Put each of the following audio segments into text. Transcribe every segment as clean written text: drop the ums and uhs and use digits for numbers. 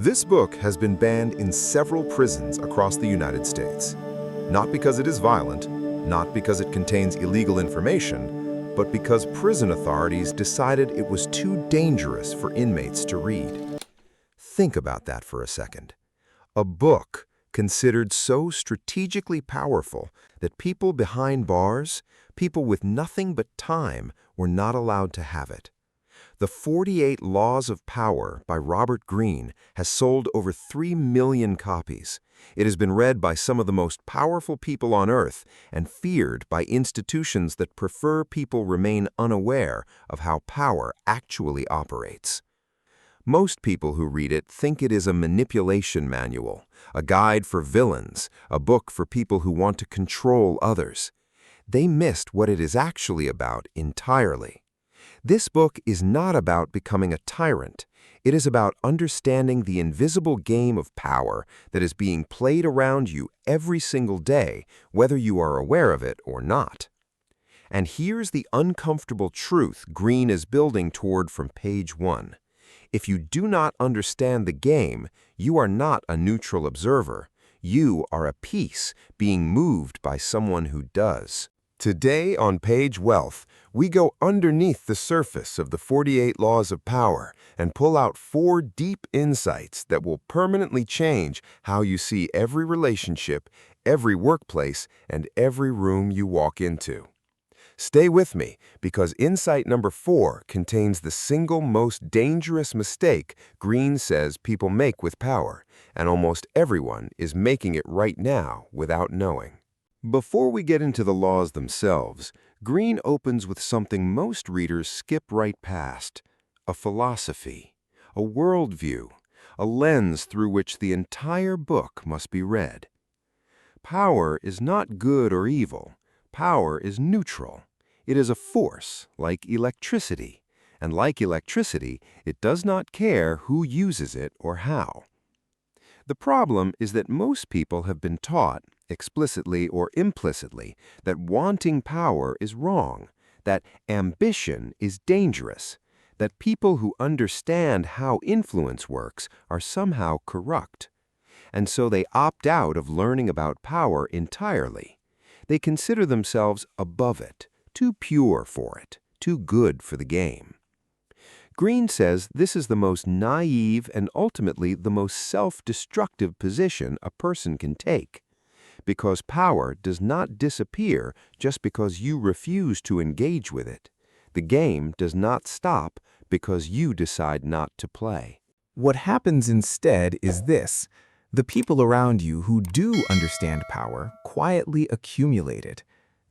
This book has been banned in several prisons across the United States. Not because it is violent, not because it contains illegal information, but because prison authorities decided it was too dangerous for inmates to read. Think about that for a second. A book considered so strategically powerful that people behind bars, people with nothing but time, were not allowed to have it. The 48 Laws of Power by Robert Greene has sold over 3 million copies. It has been read by some of the most powerful people on earth and feared by institutions that prefer people remain unaware of how power actually operates. Most people who read it think it is a manipulation manual, a guide for villains, a book for people who want to control others. They missed what it is actually about entirely. This book is not about becoming a tyrant. It is about understanding the invisible game of power that is being played around you every single day, whether you are aware of it or not. And here's the uncomfortable truth Greene is building toward from page 1. If you do not understand the game, you are not a neutral observer. You are a piece being moved by someone who does. Today on PageWealth, we go underneath the surface of the 48 Laws of Power and pull out 4 deep insights that will permanently change how you see every relationship, every workplace, and every room you walk into. Stay with me, because insight number 4 contains the single most dangerous mistake Greene says people make with power, and almost everyone is making it right now without knowing. Before we get into the laws themselves, Greene opens with something most readers skip right past: a philosophy, a worldview, a lens through which the entire book must be read. Power is not good or evil. Power is neutral. It is a force, like electricity, and like electricity, it does not care who uses it or how. The problem is that most people have been taught, explicitly or implicitly, that wanting power is wrong, that ambition is dangerous, that people who understand how influence works are somehow corrupt. And so they opt out of learning about power entirely. They consider themselves above it, too pure for it, too good for the game. Greene says this is the most naive and ultimately the most self-destructive position a person can take, because power does not disappear just because you refuse to engage with it. The game does not stop because you decide not to play. What happens instead is this: the people around you who do understand power quietly accumulate it.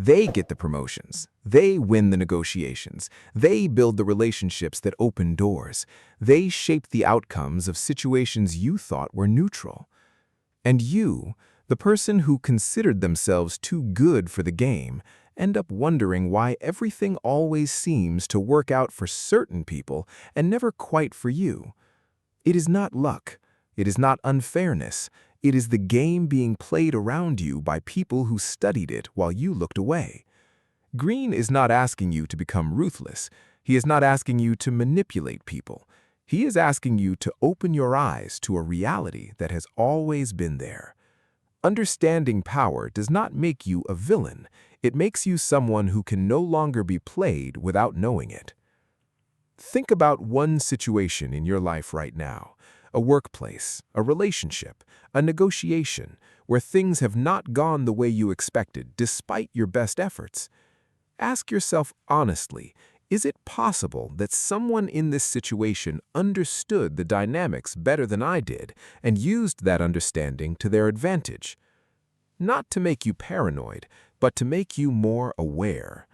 They get the promotions, they win the negotiations, they build the relationships that open doors, they shape the outcomes of situations you thought were neutral. And you, the person who considered themselves too good for the game, end up wondering why everything always seems to work out for certain people and never quite for you. It is not luck. It is not unfairness. It is the game being played around you by people who studied it while you looked away. Greene is not asking you to become ruthless. He is not asking you to manipulate people. He is asking you to open your eyes to a reality that has always been there. Understanding power does not make you a villain. It makes you someone who can no longer be played without knowing it. Think about one situation in your life right now. A workplace, a relationship, a negotiation, where things have not gone the way you expected despite your best efforts. Ask yourself honestly, is it possible that someone in this situation understood the dynamics better than I did and used that understanding to their advantage? Not to make you paranoid, but to make you more aware.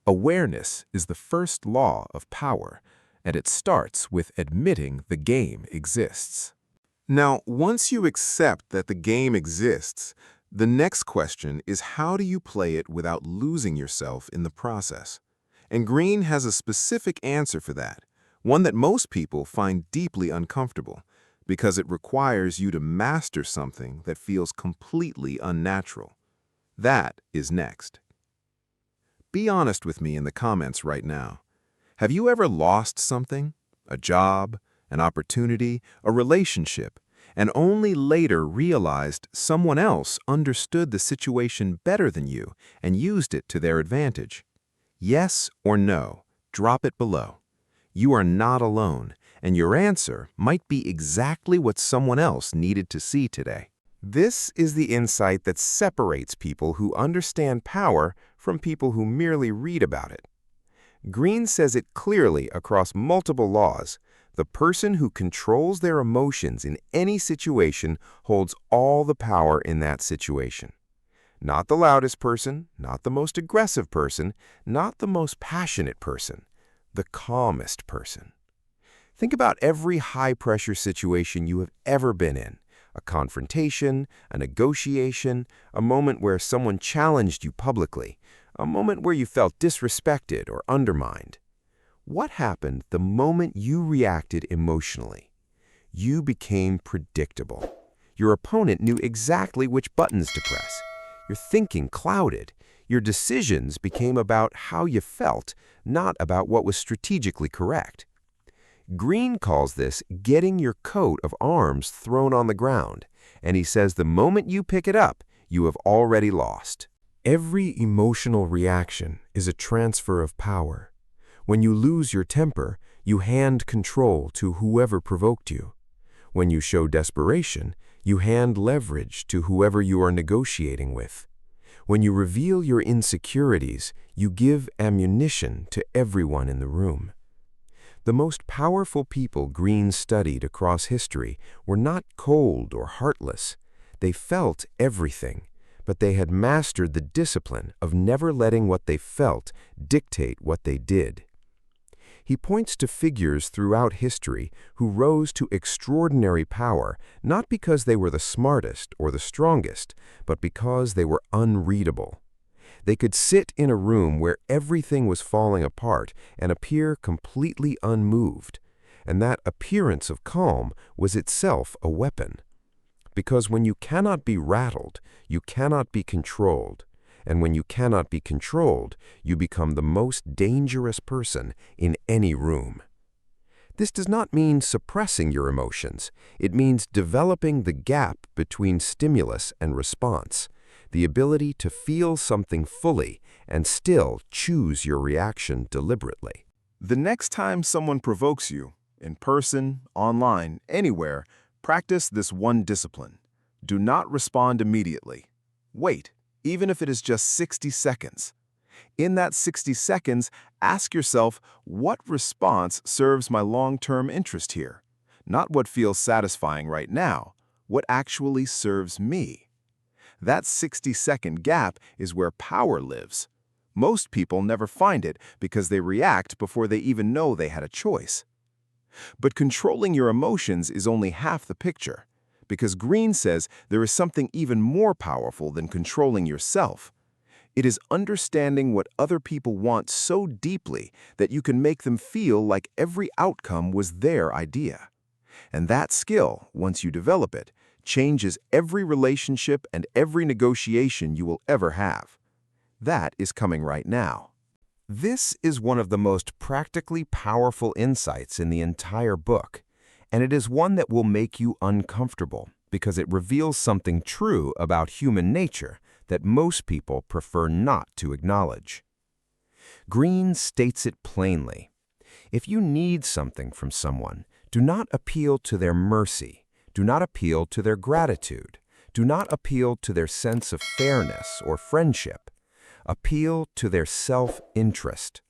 Awareness is the first law of power, and it starts with admitting the game exists. Now, once you accept that the game exists, the next question is, how do you play it without losing yourself in the process? And Greene has a specific answer for that, one that most people find deeply uncomfortable, because it requires you to master something that feels completely unnatural. That is next. Be honest with me in the comments right now. Have you ever lost something? A job, an opportunity, a relationship, and only later realized someone else understood the situation better than you and used it to their advantage. Yes or no, drop it below. You are not alone, and your answer might be exactly what someone else needed to see today. This is the insight that separates people who understand power from people who merely read about it. Greene says it clearly across multiple laws. The person who controls their emotions in any situation holds all the power in that situation. Not the loudest person, not the most aggressive person, not the most passionate person, the calmest person. Think about every high-pressure situation you have ever been in. A confrontation, a negotiation, a moment where someone challenged you publicly, a moment where you felt disrespected or undermined. What happened the moment you reacted emotionally? You became predictable. Your opponent knew exactly which buttons to press. Your thinking clouded. Your decisions became about how you felt, not about what was strategically correct. Greene calls this getting your coat of arms thrown on the ground, and he says the moment you pick it up, you have already lost. Every emotional reaction is a transfer of power. When you lose your temper, you hand control to whoever provoked you. When you show desperation, you hand leverage to whoever you are negotiating with. When you reveal your insecurities, you give ammunition to everyone in the room. The most powerful people Greene studied across history were not cold or heartless. They felt everything, but they had mastered the discipline of never letting what they felt dictate what they did. He points to figures throughout history who rose to extraordinary power not because they were the smartest or the strongest, but because they were unreadable. They could sit in a room where everything was falling apart and appear completely unmoved, and that appearance of calm was itself a weapon. Because when you cannot be rattled, you cannot be controlled, and when you cannot be controlled, you become the most dangerous person in any room. This does not mean suppressing your emotions. It means developing the gap between stimulus and response, the ability to feel something fully and still choose your reaction deliberately. The next time someone provokes you, in person, online, anywhere, practice this one discipline. Do not respond immediately. Wait, even if it is just 60 seconds. In that 60 seconds, ask yourself, what response serves my long-term interest here? Not what feels satisfying right now, what actually serves me. That 60-second gap is where power lives. Most people never find it because they react before they even know they had a choice. But controlling your emotions is only half the picture, because Greene says there is something even more powerful than controlling yourself. It is understanding what other people want so deeply that you can make them feel like every outcome was their idea. And that skill, once you develop it, changes every relationship and every negotiation you will ever have. That is coming right now. This is one of the most practically powerful insights in the entire book, and it is one that will make you uncomfortable because it reveals something true about human nature that most people prefer not to acknowledge. Greene states it plainly. If you need something from someone, do not appeal to their mercy. Do not appeal to their gratitude. Do not appeal to their sense of fairness or friendship. Appeal to their self-interest.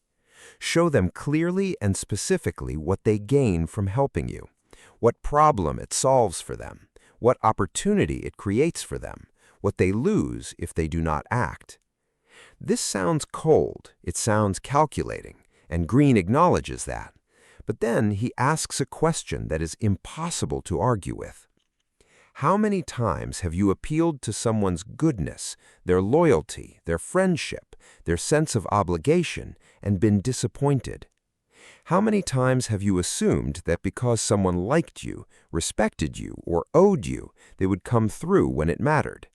Show them clearly and specifically what they gain from helping you, what problem it solves for them, what opportunity it creates for them, what they lose if they do not act. This sounds cold, it sounds calculating, and Greene acknowledges that. But then he asks a question that is impossible to argue with. How many times have you appealed to someone's goodness, their loyalty, their friendship, their sense of obligation, and been disappointed? How many times have you assumed that because someone liked you, respected you, or owed you, they would come through when it mattered?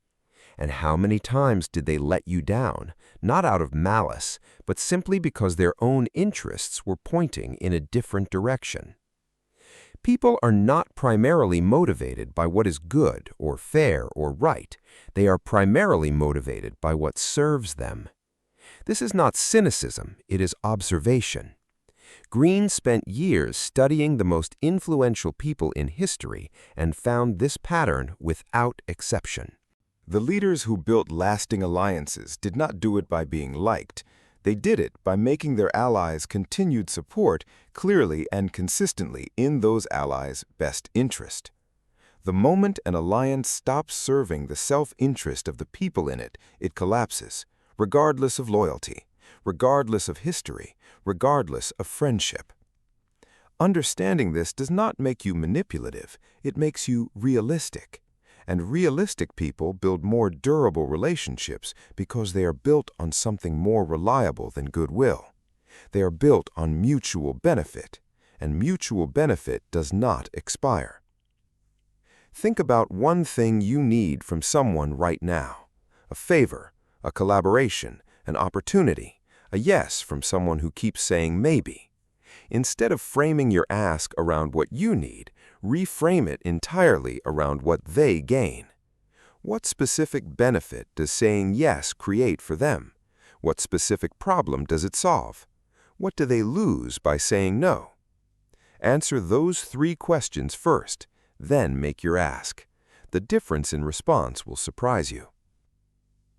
And how many times did they let you down, not out of malice, but simply because their own interests were pointing in a different direction? People are not primarily motivated by what is good or fair or right. They are primarily motivated by what serves them. This is not cynicism, it is observation. Greene spent years studying the most influential people in history and found this pattern without exception. The leaders who built lasting alliances did not do it by being liked. They did it by making their allies' continued support clearly and consistently in those allies' best interest. The moment an alliance stops serving the self-interest of the people in it, it collapses, regardless of loyalty, regardless of history, regardless of friendship. Understanding this does not make you manipulative, it makes you realistic. And realistic people build more durable relationships because they are built on something more reliable than goodwill. They are built on mutual benefit, and mutual benefit does not expire. Think about one thing you need from someone right now: a favor, a collaboration, an opportunity, a yes from someone who keeps saying maybe. Instead of framing your ask around what you need, reframe it entirely around what they gain. What specific benefit does saying yes create for them? What specific problem does it solve? What do they lose by saying no? Answer those 3 questions first, then make your ask. The difference in response will surprise you.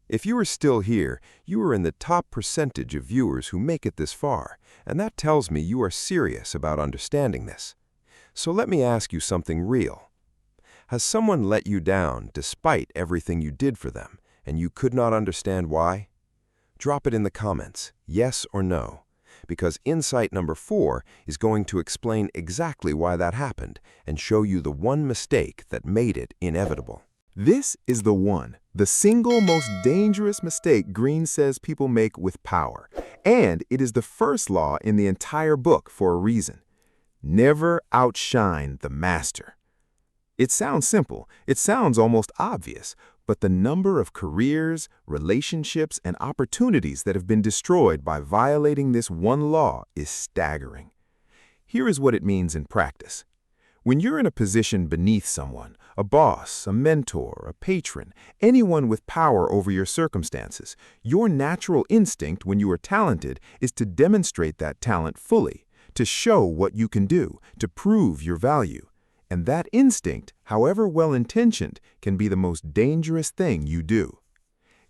If you are still here, you are in the top percentage of viewers who make it this far, and that tells me you are serious about understanding this. So let me ask you something real. Has someone let you down despite everything you did for them, and you could not understand why? Drop it in the comments, yes or no, because insight number 4 is going to explain exactly why that happened and show you the one mistake that made it inevitable. This is the single most dangerous mistake Greene says people make with power. And it is the first law in the entire book for a reason. Never outshine the master. It sounds simple, it sounds almost obvious, but the number of careers, relationships, and opportunities that have been destroyed by violating this one law is staggering. Here is what it means in practice. When you're in a position beneath someone, a boss, a mentor, a patron, anyone with power over your circumstances, your natural instinct when you are talented is to demonstrate that talent fully, to show what you can do, to prove your value. And that instinct, however well-intentioned, can be the most dangerous thing you do.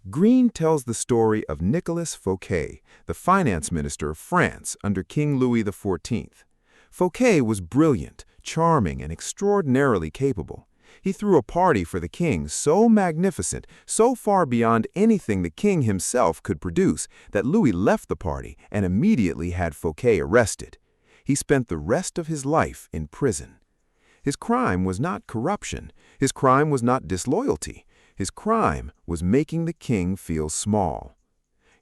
Greene tells the story of Nicolas Fouquet, the finance minister of France under King Louis XIV. Fouquet was brilliant, charming, and extraordinarily capable. He threw a party for the king so magnificent, so far beyond anything the king himself could produce, that Louis left the party and immediately had Fouquet arrested. He spent the rest of his life in prison. His crime was not corruption. His crime was not disloyalty. His crime was making the king feel small.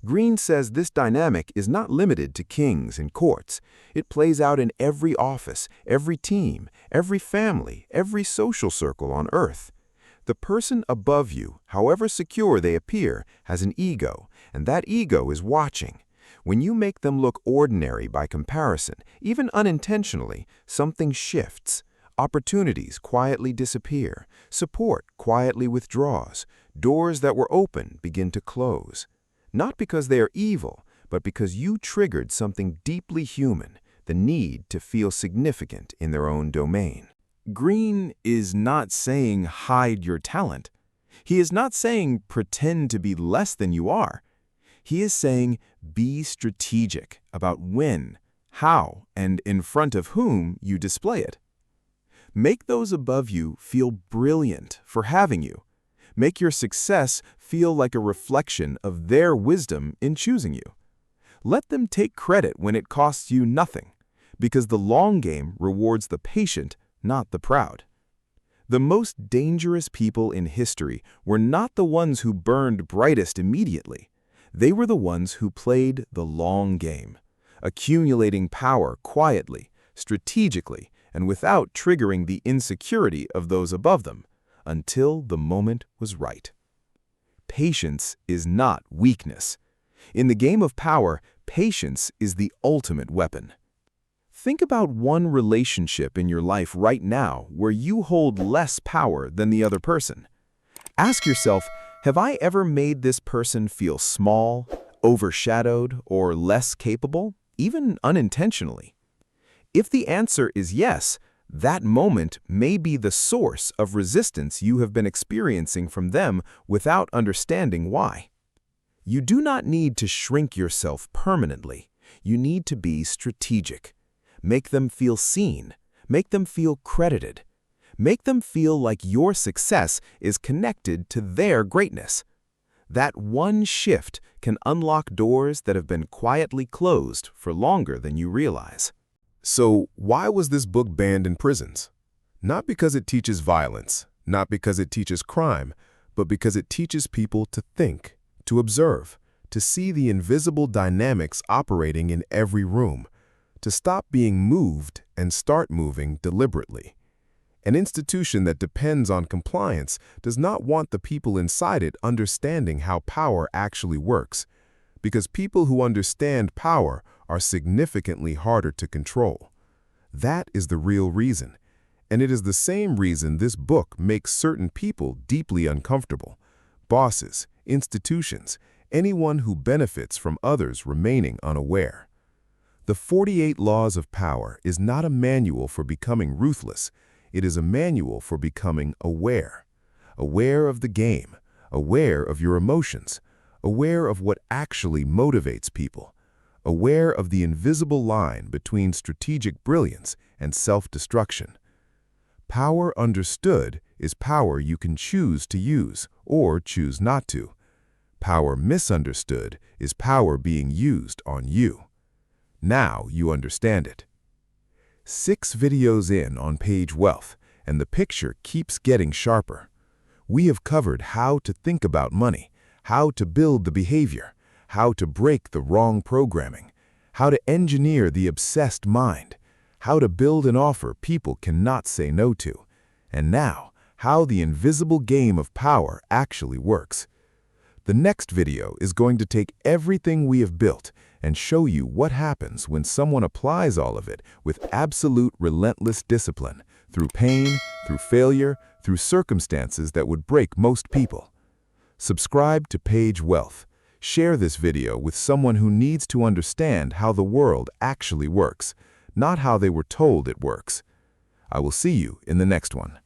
Greene says this dynamic is not limited to kings and courts. It plays out in every office, every team, every family, every social circle on earth. The person above you, however secure they appear, has an ego, and that ego is watching. When you make them look ordinary by comparison, even unintentionally, something shifts. Opportunities quietly disappear. Support quietly withdraws. Doors that were open begin to close. Not because they are evil, but because you triggered something deeply human, the need to feel significant in their own domain. Greene is not saying hide your talent. He is not saying pretend to be less than you are. He is saying be strategic about when, how, and in front of whom you display it. Make those above you feel brilliant for having you. Make your success feel like a reflection of their wisdom in choosing you. Let them take credit when it costs you nothing, because the long game rewards the patient, not the proud. The most dangerous people in history were not the ones who burned brightest immediately. They were the ones who played the long game, accumulating power quietly, strategically, and without triggering the insecurity of those above them, until the moment was right. Patience is not weakness. In the game of power, patience is the ultimate weapon. Think about one relationship in your life right now where you hold less power than the other person. Ask yourself, have I ever made this person feel small, overshadowed, or less capable, even unintentionally? If the answer is yes, that moment may be the source of resistance you have been experiencing from them without understanding why. You do not need to shrink yourself permanently. You need to be strategic. Make them feel seen. Make them feel credited. Make them feel like your success is connected to their greatness. That one shift can unlock doors that have been quietly closed for longer than you realize. So, why was this book banned in prisons? Not because it teaches violence, not because it teaches crime, but because it teaches people to think, to observe, to see the invisible dynamics operating in every room, to stop being moved and start moving deliberately. An institution that depends on compliance does not want the people inside it understanding how power actually works, because people who understand power are significantly harder to control. That is the real reason, and it is the same reason this book makes certain people deeply uncomfortable. Bosses, institutions, anyone who benefits from others remaining unaware. The 48 Laws of Power is not a manual for becoming ruthless. It is a manual for becoming aware. Aware of the game, aware of your emotions, aware of what actually motivates people, aware of the invisible line between strategic brilliance and self-destruction. Power understood is power you can choose to use or choose not to. Power misunderstood is power being used on you. Now you understand it. 6 videos in on PageWealth, and the picture keeps getting sharper. We have covered how to think about money, how to build the behavior, how to break the wrong programming, how to engineer the obsessed mind, how to build an offer people cannot say no to, and now, how the invisible game of power actually works. The next video is going to take everything we have built and show you what happens when someone applies all of it with absolute relentless discipline, through pain, through failure, through circumstances that would break most people. Subscribe to PageWealth. Share this video with someone who needs to understand how the world actually works, not how they were told it works. I will see you in the next one.